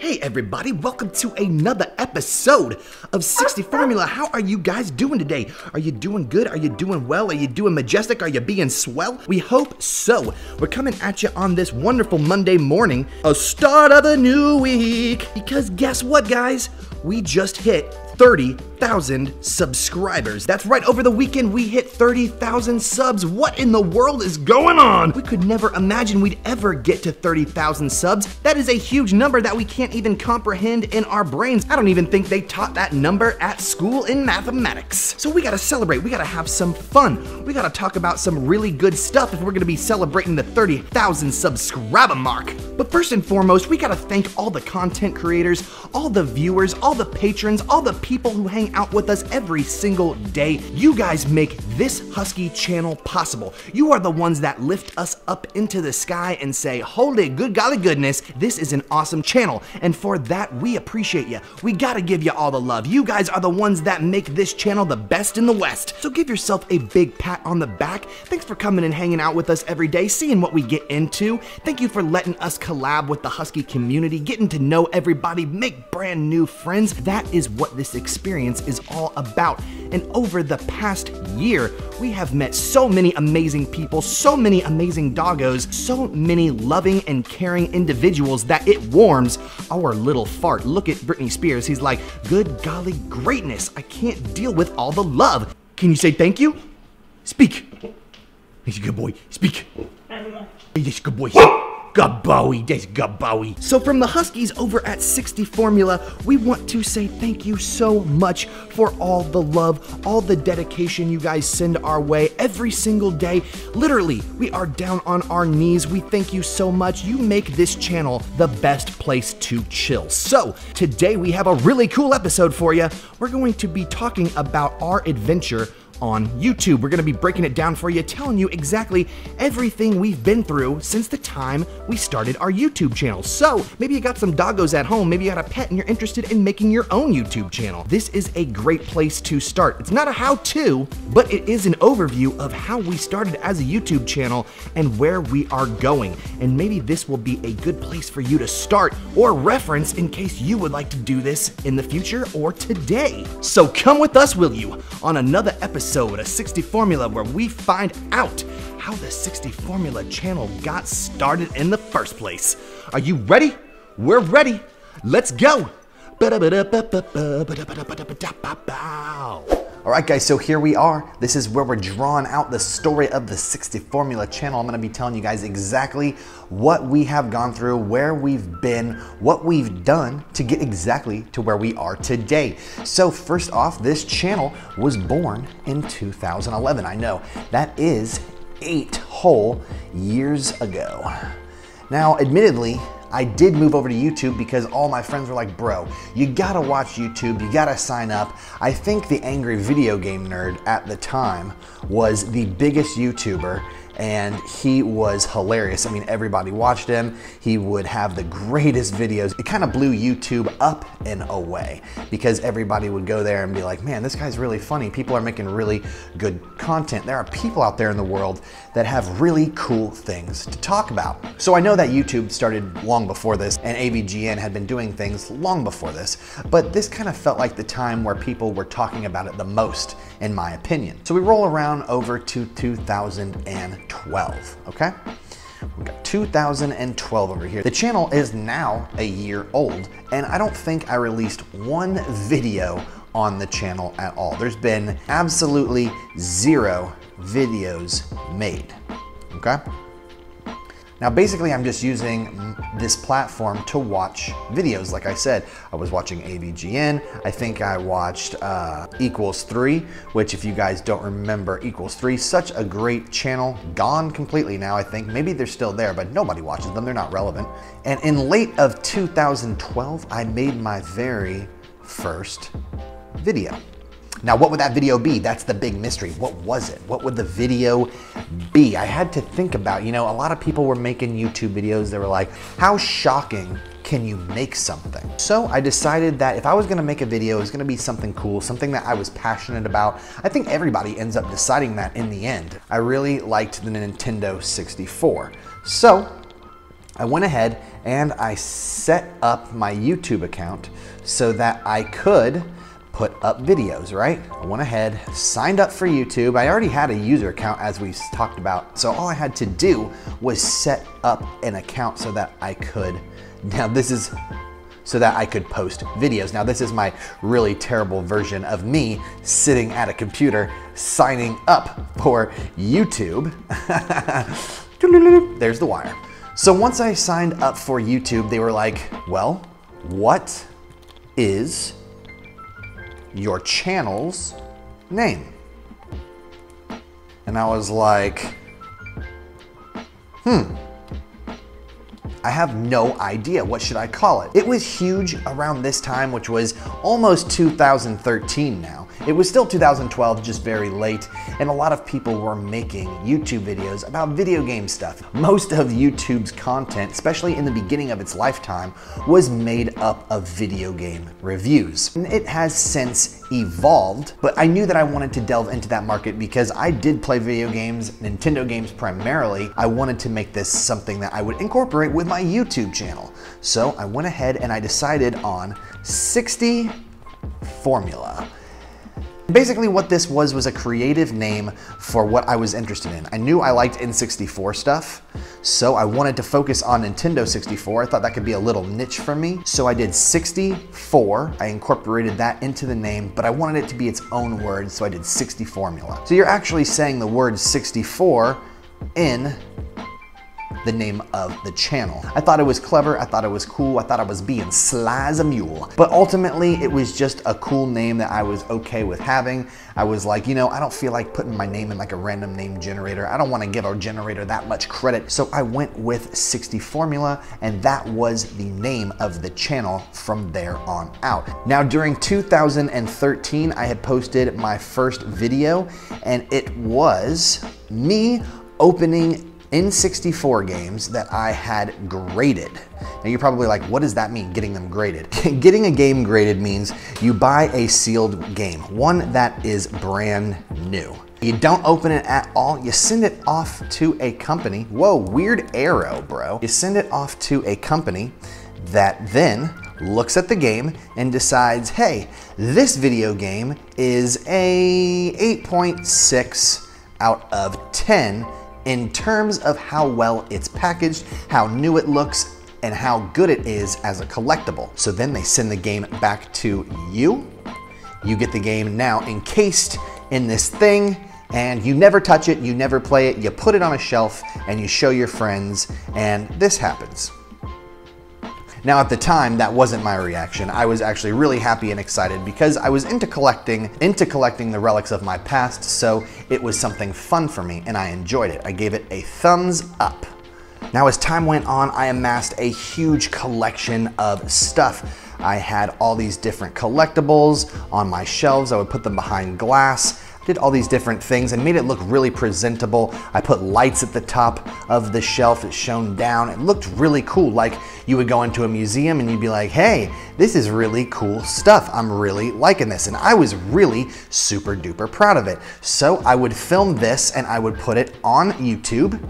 Hey everybody, welcome to another episode of 60 Formula. How are you guys doing today? Are you doing good? Are you doing well? Are you doing majestic? Are you being swell? We hope so. We're coming at you on this wonderful Monday morning, a start of a new week. Because guess what, guys? We just hit 30,000 subscribers. That's right, over the weekend we hit 30,000 subs. What in the world is going on? We could never imagine we'd ever get to 30,000 subs. That is a huge number that we can't even comprehend in our brains. I don't even think they taught that number at school in mathematics. So we gotta celebrate, we gotta have some fun. We gotta talk about some really good stuff if we're gonna be celebrating the 30,000 subscriber mark. But first and foremost, we gotta thank all the content creators, all the viewers, all the patrons, all the people who hang out with us every single day. You guys make this Husky channel possible. You are the ones that lift us up into the sky and say, holy good golly goodness, this is an awesome channel. And for that, we appreciate you. We gotta give you all the love. You guys are the ones that make this channel the best in the West. So give yourself a big pat on the back. Thanks for coming and hanging out with us every day, seeing what we get into. Thank you for letting us collab with the Husky community, getting to know everybody, make brand new friends. That is what this experience is all about. And over the past year, we have met so many amazing people, so many amazing doggos, so many loving and caring individuals that it warms our little fart. Look at Britney Spears. He's like, good golly greatness. I can't deal with all the love. Can you say thank you? Speak. He's a good boy. Speak. He's a good boy. Good boy, that's good boy. So from the Huskies over at 60 Formula, we want to say thank you so much for all the love, all the dedication you guys send our way every single day. Literally, we are down on our knees. We thank you so much. You make this channel the best place to chill. So today we have a really cool episode for you. We're going to be talking about our adventure on YouTube. We're gonna be breaking it down for you, telling you exactly everything we've been through since the time we started our YouTube channel. So maybe you got some doggos at home, maybe you got a pet and you're interested in making your own YouTube channel. This is a great place to start. It's not a how-to, but it is an overview of how we started as a YouTube channel and where we are going. And maybe this will be a good place for you to start or reference in case you would like to do this in the future or today. So come with us, will you, on another episode of 60 Formula, where we find out how the 60 Formula channel got started in the first place. Are you ready? We're ready. Let's go. Alright guys, so here we are. This is where we're drawing out the story of the 60 Formula channel. I'm going to be telling you guys exactly what we have gone through, where we've been, what we've done to get exactly to where we are today. So first off, this channel was born in 2011. I know, that is 8 whole years ago. Now, admittedly, I did move over to YouTube because all my friends were like, bro, you gotta watch YouTube, you gotta sign up. I think the Angry Video Game Nerd at the time was the biggest YouTuber, and he was hilarious. I mean, everybody watched him. He would have the greatest videos. It kind of blew YouTube up and away because everybody would go there and be like, man, this guy's really funny. People are making really good content. There are people out there in the world that have really cool things to talk about. So I know that YouTube started long before this, and AVGN had been doing things long before this, but this kind of felt like the time where people were talking about it the most, in my opinion. So we roll around over to 2012, okay? We got 2012 over here. The channel is now a year old, and I don't think I released one video on the channel at all. There's been absolutely 0 videos made, okay? Now basically I'm just using this platform to watch videos. Like I said, I was watching AVGN. I think I watched Equals 3, which if you guys don't remember Equals 3, such a great channel, gone completely now I think. Maybe they're still there, but nobody watches them, they're not relevant. And in late of 2012, I made my very first video. Now, what would that video be? That's the big mystery. What was it? What would the video be? I had to think about, you know, a lot of people were making YouTube videos. They were like, how shocking can you make something? So I decided that if I was gonna make a video, it was gonna be something cool, something that I was passionate about. I think everybody ends up deciding that in the end. I really liked the Nintendo 64. So I went ahead and I set up my YouTube account so that I could put up videos, right? I went ahead, signed up for YouTube. I already had a user account as we talked about. So all I had to do was set up an account so that I could, so that I could post videos. Now this is my really terrible version of me sitting at a computer signing up for YouTube. There's the wire. So once I signed up for YouTube, they were like, well, what is your channel's name? And I was like, I have no idea. What should I call it? It was huge around this time, which was almost 2013 now. It was still 2012, just very late, and a lot of people were making YouTube videos about video game stuff. Most of YouTube's content, especially in the beginning of its lifetime, was made up of video game reviews. And it has since evolved, but I knew that I wanted to delve into that market because I did play video games, Nintendo games primarily. I wanted to make this something that I would incorporate with my YouTube channel. So I went ahead and I decided on 60 Formula. Basically what this was a creative name for what I was interested in. I knew I liked N64 stuff, so I wanted to focus on Nintendo 64. I thought that could be a little niche for me. So I did 64, I incorporated that into the name, but I wanted it to be its own word, so I did 60 Formula. So you're actually saying the word 64 in the name of the channel. I thought it was clever, I thought it was cool, I thought I was being sly as a mule. But ultimately, it was just a cool name that I was okay with having. I was like, you know, I don't feel like putting my name in like a random name generator. I don't want to give a generator that much credit. So I went with 60 Formula, and that was the name of the channel from there on out. Now, during 2013, I had posted my first video, and it was me opening N64 games that I had graded. Now you're probably like, what does that mean, getting them graded? Getting a game graded means you buy a sealed game, one that is brand new. You don't open it at all, you send it off to a company. Whoa, weird arrow, bro. You send it off to a company that then looks at the game and decides, hey, this video game is a 8.6 out of 10 in terms of how well it's packaged, how new it looks, and how good it is as a collectible. So then they send the game back to you. You get the game now encased in this thing, and you never touch it, you never play it, you put it on a shelf, and you show your friends, and this happens. Now at the time, that wasn't my reaction. I was actually really happy and excited because I was into collecting the relics of my past, so it was something fun for me and I enjoyed it. I gave it a thumbs up. Now as time went on, I amassed a huge collection of stuff. I had all these different collectibles on my shelves. I would put them behind glass. Did all these different things and made it look really presentable. I put lights at the top of the shelf, it shone down. It looked really cool, like you would go into a museum and you'd be like, hey, this is really cool stuff. I'm really liking this. And I was really super duper proud of it. So I would film this and I would put it on YouTube.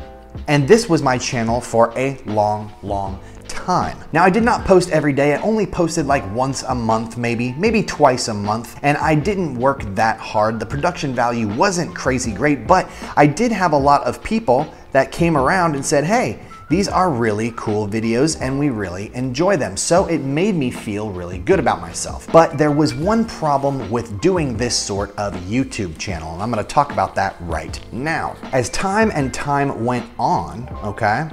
And this was my channel for a long, long time. Now I did not post every day. I only posted like once a month, maybe twice a month, and I didn't work that hard. The production value wasn't crazy great, but I did have a lot of people that came around and said, hey, these are really cool videos and we really enjoy them. So it made me feel really good about myself. But there was one problem with doing this sort of YouTube channel, and I'm gonna talk about that right now. As time went on, okay,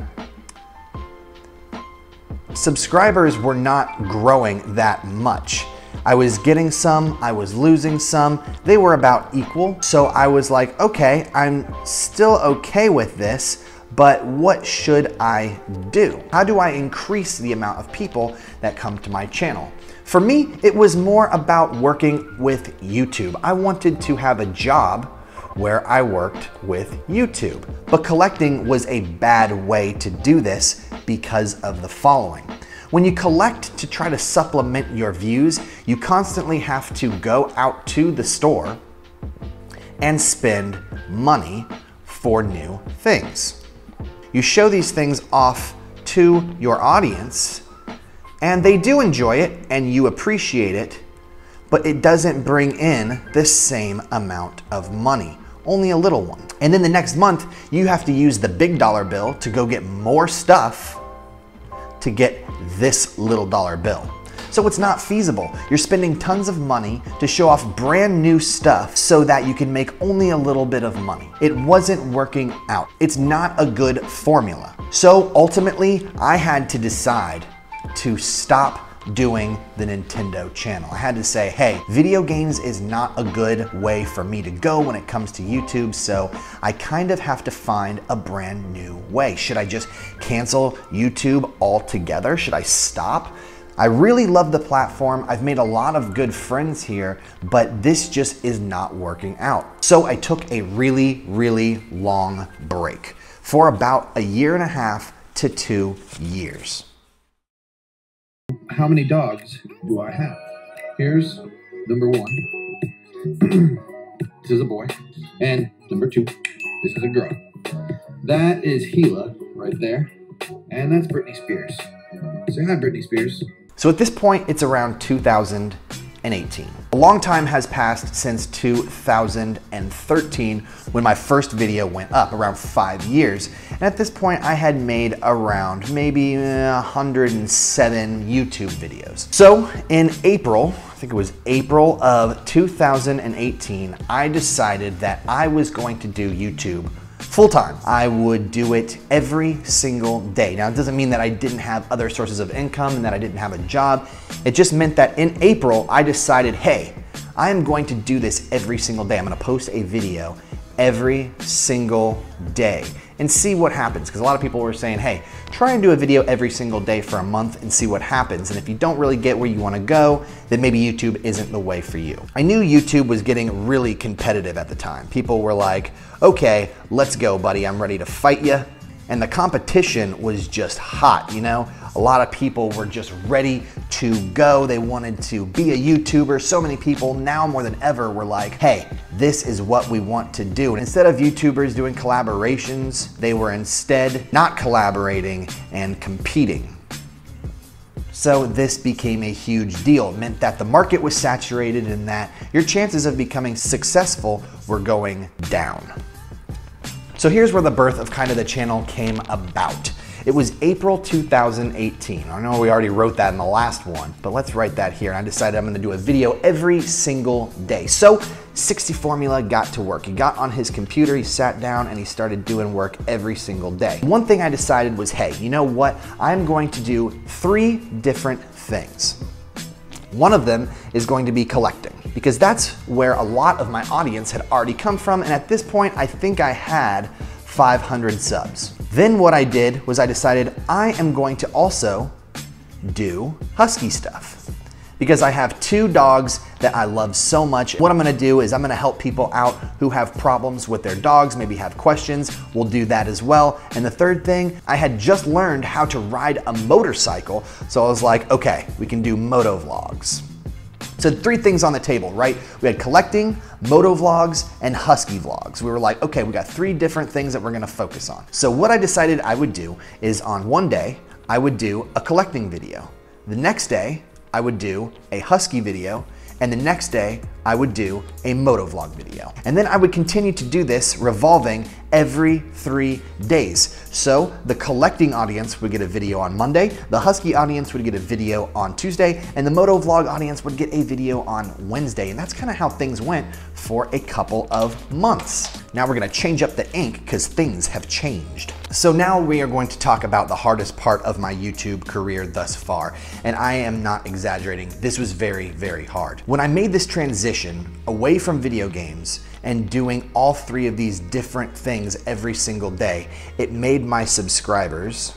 subscribers were not growing that much. I was getting some, I was losing some, they were about equal. So I was like, okay, I'm still okay with this, but what should I do? How do I increase the amount of people that come to my channel? For me, it was more about working with YouTube. I wanted to have a job where I worked with YouTube. But collecting was a bad way to do this because of the following. When you collect to try to supplement your views, you constantly have to go out to the store and spend money for new things. You show these things off to your audience and they do enjoy it and you appreciate it, but it doesn't bring in the same amount of money, only a little one. And then the next month, you have to use the big dollar bill to go get more stuff to get this little dollar bill. So it's not feasible. You're spending tons of money to show off brand new stuff so that you can make only a little bit of money. It wasn't working out. It's not a good formula. So ultimately, I had to decide to stop doing the Nintendo channel. I had to say, hey, video games is not a good way for me to go when it comes to YouTube, so I kind of have to find a brand new way. Should I just cancel YouTube altogether? Should I stop? I really love the platform. I've made a lot of good friends here, but this just is not working out. So I took a really, really long break for about 1.5 to 2 years. How many dogs do I have? Here's number 1. This is a boy. And number 2, this is a girl. That is Gila right there. And that's Britney Spears. Say hi, Britney Spears. So at this point, it's around 2018. A long time has passed since 2013 when my first video went up, around 5 years. And at this point, I had made around maybe 107 YouTube videos. So in April, I think it was April of 2018, I decided that I was going to do YouTube full-time. I would do it every single day. Now, it doesn't mean that I didn't have other sources of income and that I didn't have a job. It just meant that in April, I decided, hey, I am going to do this every single day. I'm gonna post a video every single day and see what happens. Because a lot of people were saying, hey, try and do a video every single day for a month and see what happens. And if you don't really get where you wanna go, then maybe YouTube isn't the way for you. I knew YouTube was getting really competitive at the time. People were like, okay, let's go, buddy. I'm ready to fight you. And the competition was just hot, you know? A lot of people were just ready to go. They wanted to be a YouTuber. So many people now more than ever were like, hey, this is what we want to do. And instead of YouTubers doing collaborations, they were instead not collaborating and competing. So this became a huge deal. It meant that the market was saturated and that your chances of becoming successful were going down. So here's where the birth of kind of the channel came about. It was April 2018. I know we already wrote that in the last one, but let's write that here. And I decided I'm gonna do a video every single day. So 60 Formula got to work. He got on his computer, he sat down and he started doing work every single day. One thing I decided was, hey, you know what? I'm going to do 3 different things. One of them is going to be collecting, because that's where a lot of my audience had already come from. And at this point, I think I had 500 subs. Then what I did was I decided I am going to also do Husky stuff, because I have 2 dogs that I love so much. What I'm gonna do is I'm gonna help people out who have problems with their dogs, maybe have questions. We'll do that as well. And the third thing, I had just learned how to ride a motorcycle. So I was like, okay, we can do moto vlogs. So 3 things on the table, right? We had collecting, moto vlogs, and Husky vlogs. We were like, okay, we got 3 different things that we're gonna focus on. So what I decided I would do is on one day, I would do a collecting video. The next day, I would do a Husky video, and the next day I would do a moto vlog video. And then I would continue to do this revolving every 3 days. So the collecting audience would get a video on Monday, the Husky audience would get a video on Tuesday, and the moto vlog audience would get a video on Wednesday. And that's kind of how things went for a couple of months. Now we're gonna change up the ink because things have changed. So now we are going to talk about the hardest part of my YouTube career thus far. And I am not exaggerating, this was very, very hard. When I made this transition away from video games and doing all 3 of these different things every single day, it made my subscribers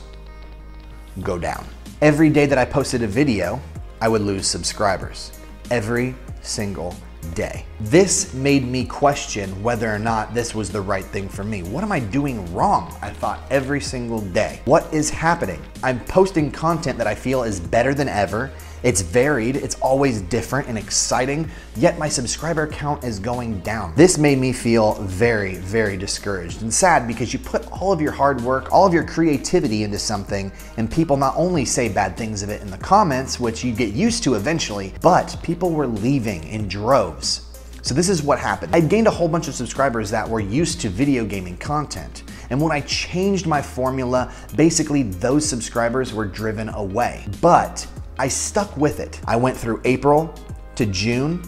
go down. Every day that I posted a video, I would lose subscribers. Every single day. This made me question whether or not this was the right thing for me. What am I doing wrong? I thought every single day. What is happening? I'm posting content that I feel is better than ever, It's varied, it's always different and exciting, yet my subscriber count is going down. This made me feel very, very discouraged and sad because you put all of your hard work, all of your creativity into something, and people not only say bad things of it in the comments, which you get used to eventually, but people were leaving in droves. So this is what happened. I'd gained a whole bunch of subscribers that were used to video gaming content. And when I changed my formula, basically those subscribers were driven away. But I stuck with it. I went through April to June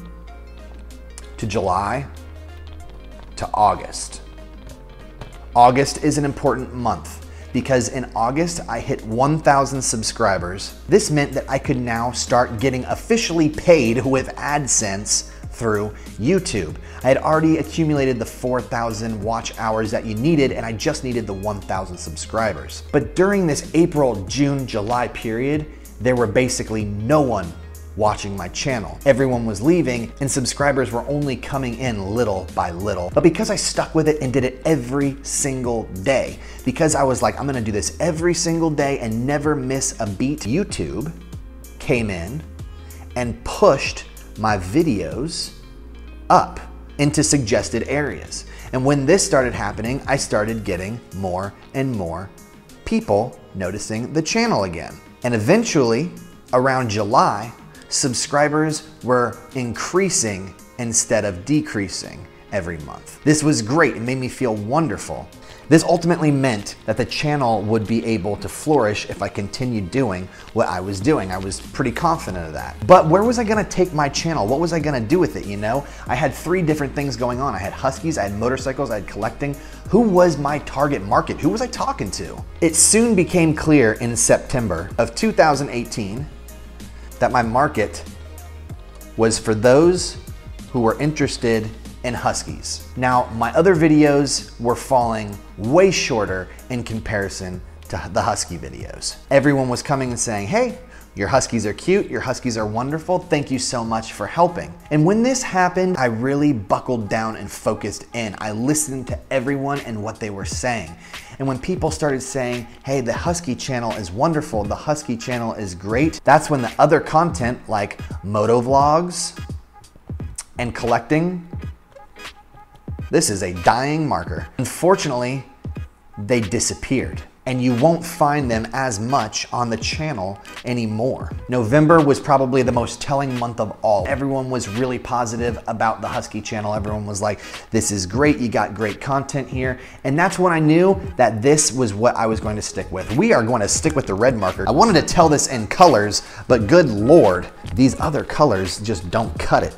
to July to August. August is an important month because in August I hit 1,000 subscribers. This meant that I could now start getting officially paid with AdSense through YouTube. I had already accumulated the 4,000 watch hours that you needed, and I just needed the 1,000 subscribers. But during this April, June, July period, there were basically no one watching my channel. Everyone was leaving and subscribers were only coming in little by little. But because I stuck with it and did it every single day, because I was like, I'm gonna do this every single day and never miss a beat, YouTube came in and pushed my videos up into suggested areas. And when this started happening, I started getting more and more people noticing the channel again. And eventually, around July, subscribers were increasing instead of decreasing every month. This was great. It made me feel wonderful. This ultimately meant that the channel would be able to flourish if I continued doing what I was doing. I was pretty confident of that. But where was I gonna take my channel? What was I gonna do with it, you know? I had 3 different things going on. I had Huskies, I had motorcycles, I had collecting. Who was my target market? Who was I talking to? It soon became clear in September of 2018 that my market was for those who were interested in Huskies. Now, my other videos were falling way shorter in comparison to the Husky videos. Everyone was coming and saying, hey, your Huskies are cute, your Huskies are wonderful, thank you so much for helping. And when this happened, I really buckled down and focused in. I listened to everyone and what they were saying. And when people started saying, hey, the Husky channel is wonderful, the Husky channel is great, that's when the other content like moto vlogs and collecting, this is a dying marker. Unfortunately, they disappeared. And you won't find them as much on the channel anymore. November was probably the most telling month of all. Everyone was really positive about the Husky channel. Everyone was like, this is great, you got great content here. And that's when I knew that this was what I was going to stick with. We are going to stick with the red marker. I wanted to tell this in colors, but good Lord, these other colors just don't cut it.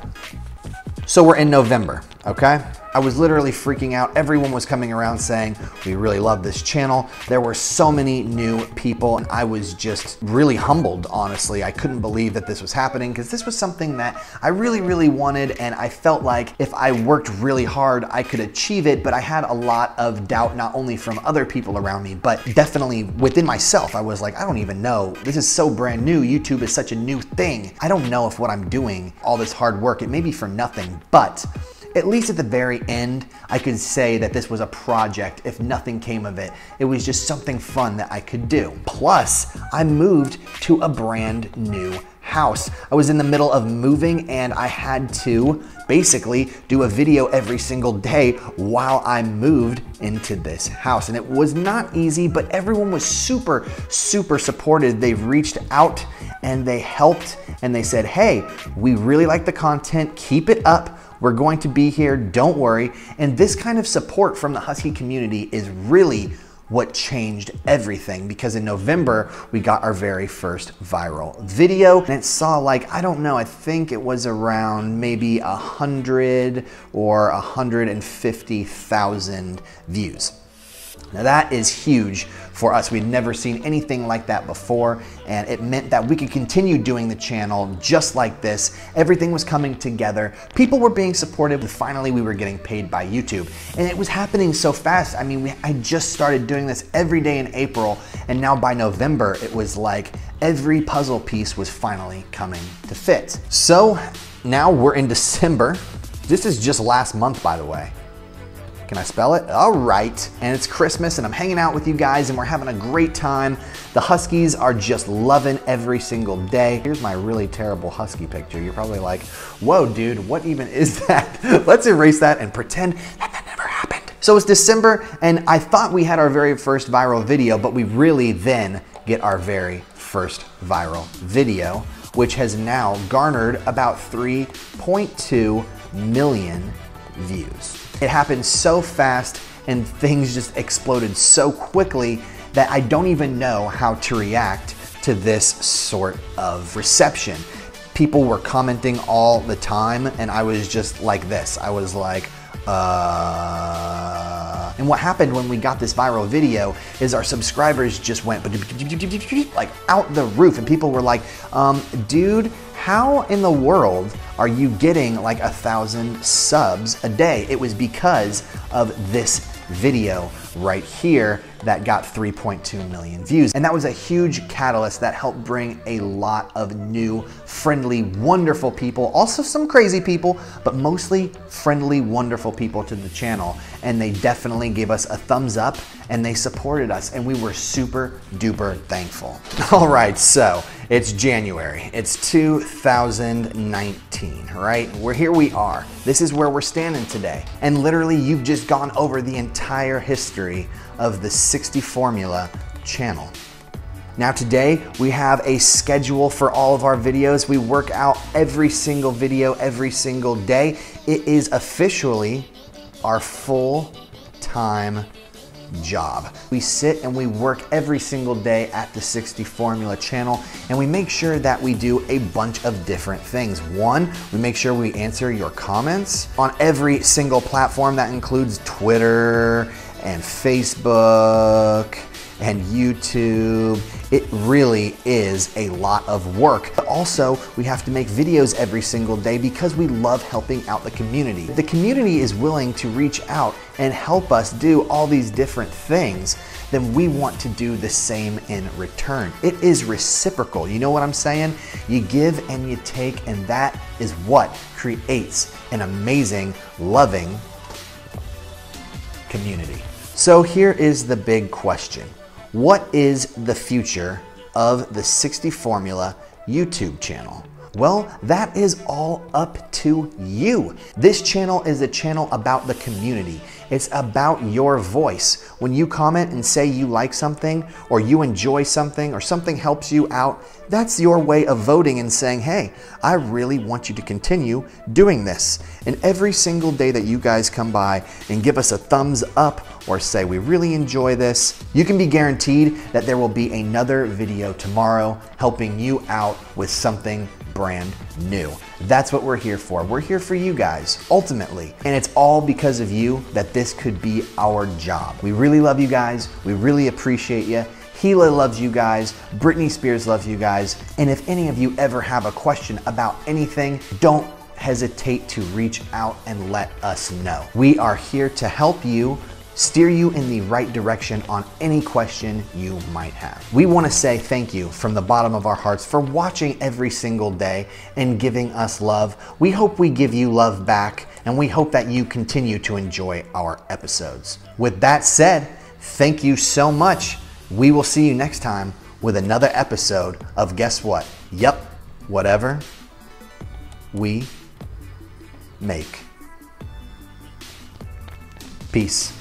So we're in November, okay? I was literally freaking out. Everyone was coming around saying, we really love this channel. There were so many new people and I was just really humbled, honestly. I couldn't believe that this was happening because this was something that I really, really wanted, and I felt like if I worked really hard, I could achieve it, but I had a lot of doubt, not only from other people around me, but definitely within myself. I was like, I don't even know. This is so brand new. YouTube is such a new thing. I don't know if what I'm doing, all this hard work, it may be for nothing, but at least at the very end, I could say that this was a project. If nothing came of it, it was just something fun that I could do. Plus, I moved to a brand new house. I was in the middle of moving and I had to basically do a video every single day while I moved into this house. And it was not easy, but everyone was super, super supportive. They've reached out and they helped and they said, hey, we really like the content, keep it up. We're going to be here, don't worry. And this kind of support from the Husky community is really what changed everything, because in November, we got our very first viral video and it saw like, I don't know, I think it was around maybe 100 or 150,000 views. Now that is huge for us. We'd never seen anything like that before, and it meant that we could continue doing the channel just like this. Everything was coming together. People were being supportive, and finally we were getting paid by YouTube. And it was happening so fast. I mean, I just started doing this every day in April, and now by November, it was like every puzzle piece was finally coming to fit. So now we're in December. This is just last month, by the way. Can I spell it? All right. And it's Christmas and I'm hanging out with you guys and we're having a great time. The Huskies are just loving every single day. Here's my really terrible Husky picture. You're probably like, whoa, dude, what even is that? Let's erase that and pretend that never happened. So it's December and I thought we had our very first viral video, but we really then get our very first viral video, which has now garnered about 3.2 million views. It happened so fast and things just exploded so quickly that I don't even know how to react to this sort of reception. People were commenting all the time and I was just like this. I was like, And what happened when we got this viral video is our subscribers just went like out the roof and people were like, dude, how in the world are you getting like 1,000 subs a day? It was because of this video right here that got 3.2 million views. And that was a huge catalyst that helped bring a lot of new, friendly, wonderful people, also some crazy people, but mostly friendly, wonderful people to the channel. And they definitely gave us a thumbs up and they supported us and we were super duper thankful. All right, so it's January, it's 2019, right? Here we are. This is where we're standing today. And literally you've just gone over the entire history of the 60 Formula channel. Now today we have a schedule for all of our videos. We work out every single video every single day. It is officially our full-time job. We sit and we work every single day at the 60 Formula channel and we make sure that we do a bunch of different things. One, we make sure we answer your comments on every single platform. That includes Twitter and Facebook and YouTube. It really is a lot of work. But also, we have to make videos every single day because we love helping out the community. The community is willing to reach out and help us do all these different things, then we want to do the same in return. It is reciprocal, you know what I'm saying? You give and you take, and that is what creates an amazing, loving community. So here is the big question. What is the future of the 60 Formula YouTube channel? Well, that is all up to you. This channel is a channel about the community. It's about your voice. When you comment and say you like something or you enjoy something or something helps you out, that's your way of voting and saying, hey, I really want you to continue doing this. And every single day that you guys come by and give us a thumbs up or say we really enjoy this, you can be guaranteed that there will be another video tomorrow helping you out with something brand new. That's what we're here for. We're here for you guys, ultimately. And it's all because of you that this could be our job. We really love you guys. We really appreciate you. Gila loves you guys. Britney Spears loves you guys. And if any of you ever have a question about anything, don't hesitate to reach out and let us know. We are here to help you, steer you in the right direction on any question you might have. We want to say thank you from the bottom of our hearts for watching every single day and giving us love. We hope we give you love back, and we hope that you continue to enjoy our episodes. With that said, thank you so much. We will see you next time with another episode of Guess What? Yep, whatever we make. Peace.